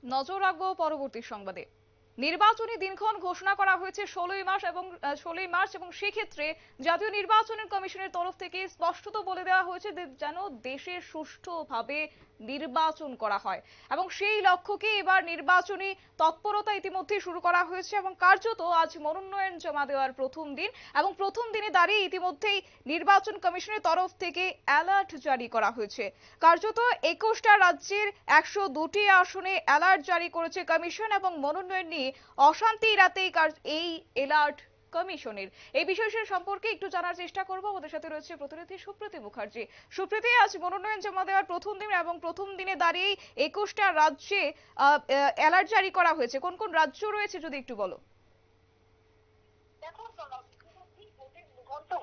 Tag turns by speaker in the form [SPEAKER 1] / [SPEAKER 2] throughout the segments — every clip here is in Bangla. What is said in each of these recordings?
[SPEAKER 1] নজর রাখবো পরবর্তী সংবাদে। নির্বাচনী দিনক্ষণ ঘোষণা করা হয়েছে 16ই মার্চ এবং সেক্ষেত্রে জাতীয় নির্বাচন কমিশনের তরফ থেকে স্পষ্টত বলে দেওয়া হয়েছে যেন দেশে সুষ্ঠুভাবে নির্বাচন করা হয় এবং সেই লক্ষ্যকে এবার নির্বাচনী তৎপরতা ইতিমধ্যে শুরু করা হয়েছে এবং কার্যত আজ মনোনয়ন জমা দেওয়ার প্রথম দিন এবং প্রথম দিনে দাঁড়িয়ে ইতিমধ্যেই নির্বাচন কমিশনের তরফ থেকে অ্যালার্ট জারি করা হয়েছে। কার্যত 21টা রাজ্যের 102টি আসনে অ্যালার্ট জারি করেছে কমিশন এবং মনোনয়ন নিয়ে অশান্তি এড়াতেই এই অ্যালার্ট কমিশনের। এই বিষয় সম্পর্কে একটু জানার চেষ্টা করব। আমাদের সাথে রয়েছে প্রতিনিধি সুপ্রীতি মুখার্জি। সুপ্রীতি, আজ মনোনয়ন জমা দেওয়ার প্রথম দিন এবং প্রথম দিনে দাঁড়িয়ে 21টা রাজ্যে অ্যালার্ট জারি করা হয়েছে। কোন কোন রাজ্য রয়েছে যদি একটু বলো।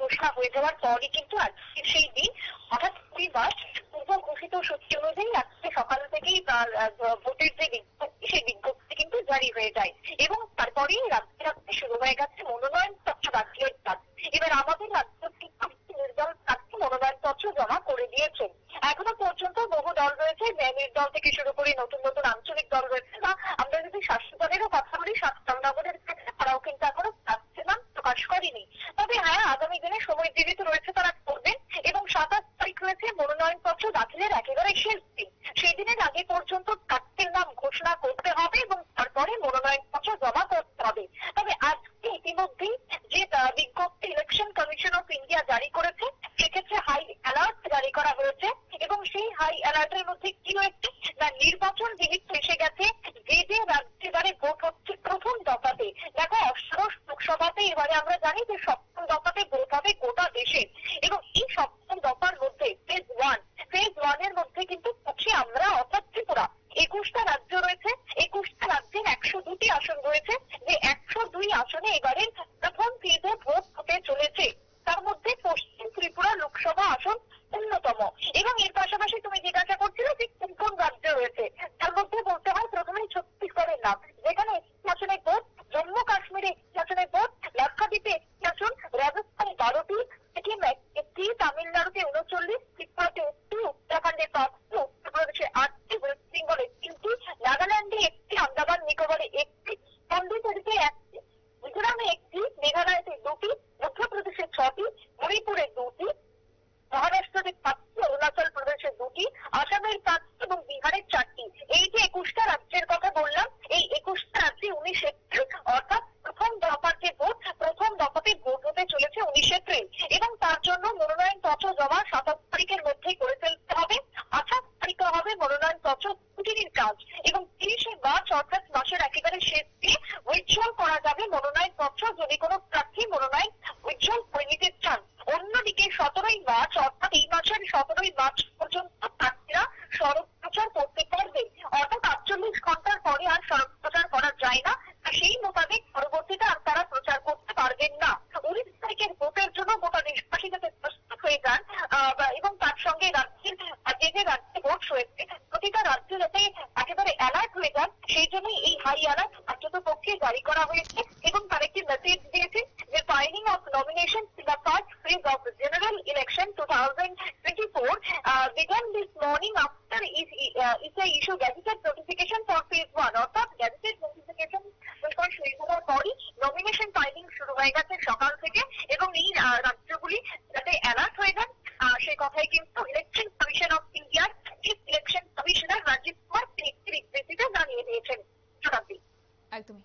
[SPEAKER 2] ঘোষণা হয়ে যাওয়ার পরই কিন্তু আজকে সেই দিন, অর্থাৎ 20 মার্চ পূর্ব ঘোষিত সূচি অনুযায়ী আজকে সকাল থেকেই ভোটের যে বিজ্ঞপ্তি, সেই বিজ্ঞপ্তি কিন্তু জারি হয়ে যায় এবং তারপরেই রাত্রে রাত্রে শুরু হয়ে গেছে মনোনয়ন পত্র দাখিলের কাজ। এবার আমাদের রাজ্য নির্দল প্রার্থী মনোনয়ন পত্র জমা করে দিয়েছে। এখনো পর্যন্ত বহু দল রয়েছে, নির্দল থেকে শুরু করে নতুন নতুন আঞ্চলিক দল রয়েছে, বা আমরা যদি শাসক দলেরও কথা বলি, সাতটানগরের ক্ষেত্রে তারাও কিন্তু এখনো প্রার্থীর নাম প্রকাশ করেনি। তবে হ্যাঁ, আগামী দিনে সময় জীবিত রয়েছে, তারা করবেন। এবং 27 তারিখ রয়েছে মনোনয়ন পত্র দাখিলের একেবারে শেষ দিন। সেই দিনের আগে পর্যন্ত প্রার্থীর নাম ঘোষণা করতে হবে এবং তারপরে মনোনয়ন পত্র জমা করতে হবে। তবে আজকে ইতিমধ্যেই যে বিজ্ঞপ্তি ইলেকশন কমিশন অফ ইন্ডিয়া জারি করেছে, সেক্ষেত্রে হাই অ্যালার্ট জারি করা হয়েছে এবং সেই হাই অ্যালার্টের মধ্যে কি রয়েছে না, নির্বাচন যেহেতু এসে গেছে, যে যে রাজ্যে এবারে ভোট হচ্ছে প্রথম দফাতে, দেখো অষ্টাদশ লোকসভাতে এবারে আমরা জানি যে সপ্তম দফাতে ভোট হবে গোটা দেশে এবং এই সপ্তম দফার মধ্যে ফেজ ওয়ানের মধ্যে কিন্তু হচ্ছে আমরা, অর্থাৎ ত্রিপুরা, 21টা রাজ্য রয়েছে। 21টা রাজ্যের 102টি আসন রয়েছে, যে 102 আসনে এবারে প্রথম ফেজে ভোট হতে চলেছে। তার মধ্যে পশ্চিম ত্রিপুরা লোকসভা আসন অন্যতম। এবং এর পাশাপাশি তুমি জিজ্ঞাসা করছিলে যে কোন কোন রাজ্য রয়েছে, তার মধ্যে বলতে হয় প্রথমেই ছত্তিশগড়ের নাম, যেখানে একটি আসনে ভোট, জম্মু কাশ্মীরে একটি আসনে ভোট, লাক্ষাদ্বীপে একটি আসন, রাজস্থানে 12টি, সিকিম একটি, তামিলনাড়ুতে 39, ত্রিপুরাতে একটি, উত্তরাখণ্ডে 5টি, উত্তরপ্রদেশে 8টি, ওয়েস্ট বেঙ্গলে 3টি, নাগাল্যান্ডে একটি, আন্দামান নিকোবরে একটি, পন্ডিচেরিতে 1টি, মিজোরামে একটি, মেঘালয়তে 2টি, মধ্যপ্রদেশে 6টি, মণিপুরে 2টি, মহারাষ্ট্রে 5টি, অরুণাচল প্রদেশে 2টি, আসামের 5টি এবং বিহারের 4টি। এই যে 21টা রাজ্যের কথা বললাম, এই 21টা রাজ্যে 19 এপ্রিল, অর্থাৎ প্রথম দফাতে ভোট হতে চলেছে 19 এপ্রিল এবং তার জন্য মনোনয়ন পত্র জমা 27 তারিখের মধ্যেই করে ফেলতে হবে। 28 তারিখে হবে মনোনয়ন পত্র স্ক্রুটিনির কাজ এবং 30শে মার্চ, অর্থাৎ মাসের একেবারে শেষ দিয়ে উইথড্রল করা যাবে মনোনয়ন পত্র, যদি কোনো প্রার্থী মনোনয়ন উইথড্রল করে নিতে চান। অন্যদিকে 17ই মার্চ, অর্থাৎ এই মাসের 17ই মার্চ পর্যন্ত প্রার্থীরা সড়ক প্রচার করতে পারবে, অর্থাৎ 48 ঘন্টার পরে আর সড়ক প্রচার করা যায় না। সেই মোতাবেক পরবর্তীতে আর তারা প্রচার করতে পারবেন না। 19 তারিখের ভোটের জন্য গোটা দেশবাসী যাতে প্রস্তুত হয়ে যান এবং তার সঙ্গে রাজ্যের যে যে রাজ্যে ভোট হয়েছে প্রতিটা রাজ্য যাতে একেবারে অ্যালার্ট হয়ে যান, সেই জন্যই এই হাই অ্যালার্ট রাজ্যত পক্ষে জারি করা হয়েছে এবং তার একটি মেসেজ দিয়েছে যে filing of nomination in the first phase of general election 2024 began this morning after is a issue gazetted notification for phase 1, অর্থাৎ gazetted notification শুরু হওয়ার পরই নমিনেশন ফাইলিং শুরু হয়ে গেছে সকাল থেকে এবং এই রাজ্যগুলি যাতে অ্যালার্ট হয়ে যান সেই কথাই কিন্তু ইলেকশন কমিশন অফ ইন্ডিয়ার chief election commissioner Rajiv Kumar তিনি একটি বিবৃতিতে জানিয়ে দিয়েছেন।
[SPEAKER 1] একদমই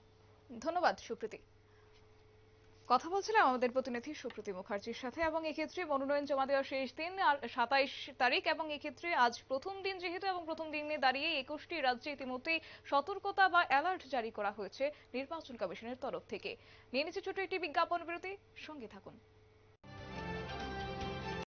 [SPEAKER 1] ধন্যবাদ সুপ্রীতি। কথা বলছিলাম আমাদের প্রতিনিধি সুপ্রীতি মুখার্জির সাথে এবং এক্ষেত্রে মনোনয়ন জমা দেওয়ার শেষ দিন আর 27 তারিখ এবং এক্ষেত্রে আজ প্রথম দিন যেহেতু এবং প্রথম দিনে দাঁড়িয়ে 21টি রাজ্যে ইতিমধ্যেই সতর্কতা বা অ্যালার্ট জারি করা হয়েছে নির্বাচন কমিশনের তরফ থেকে। নিয়ে নিচ্ছে ছোট একটি বিজ্ঞাপন বিরতি, সঙ্গে থাকুন।